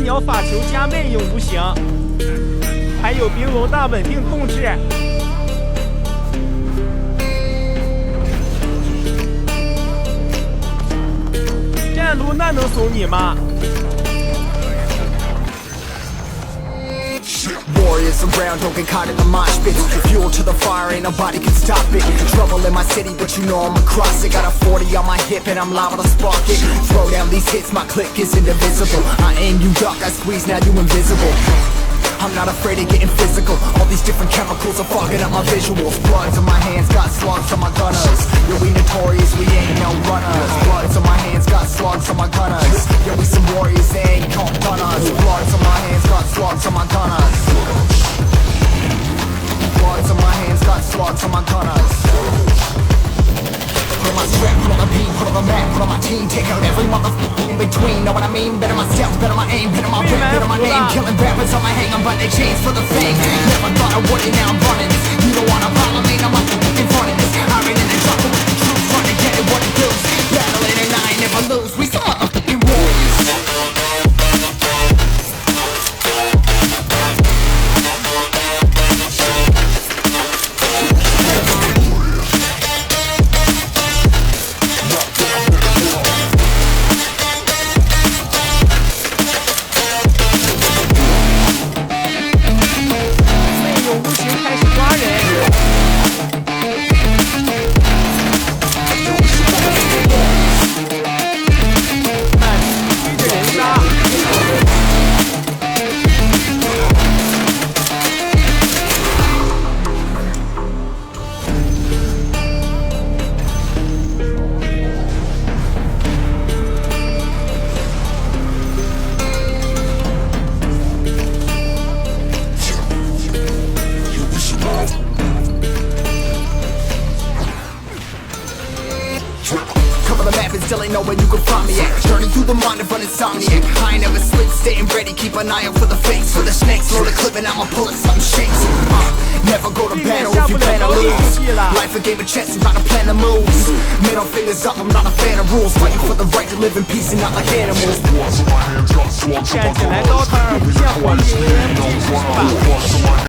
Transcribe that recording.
鸟法球加魅影无形，还有冰龙大稳定控制。战卢那能怂你吗？Warriors around, don't get caught in the mosh pit. Fuel to the fire, ain't nobody can stop it. Trouble in my city, but you know I'm across it. Got a 40 on my hip and I'm liable to spark it. Throw down these hits, my click is indivisible. I aim, you duck, I squeeze, now you invisible. I'm not afraid of getting physical. All these different chemicals are fogging up my visuals. Bloods on my hands, got slugs on my gunners. Yo, we notorious, we ain't no runners. Bloods on my hands, got slugs on my gunners. Yo, we some warriors, they ain't called gunners. Bloods on my hands, got slugs on my gunners. Bloods on my hands, got slugs on my gunners. Put on my strap, put on the beat, put on the map, put on my team. Take out every motherfucker in between. Know what I mean? Better myself, better my aim, better my rap, better my name. Killing rappers on my hang, I'm by their chains for the fame. Never thought I would it, now I'm running this. You don't wanna follow me, I'm up in front of this. I ran in the jungle with the truth, trying to get it what it does. Battling and I ain't never lose. We some motherfucking warriors. Still ain't know where you can find me at. Journey through the mind of an insomniac. I ain't never sleep, staying ready. Keep an eye out for the fakes, for the snakes. Load the clip and I'ma pull it, something shakes. Never go to battle if you plan to lose. Life a game of chess, you gotta plan the moves. Middle fingers up, I'm not a fan of rules. Fighting for the right to live in peace and not like animals. 看起来dota2无限火力OMG是吧？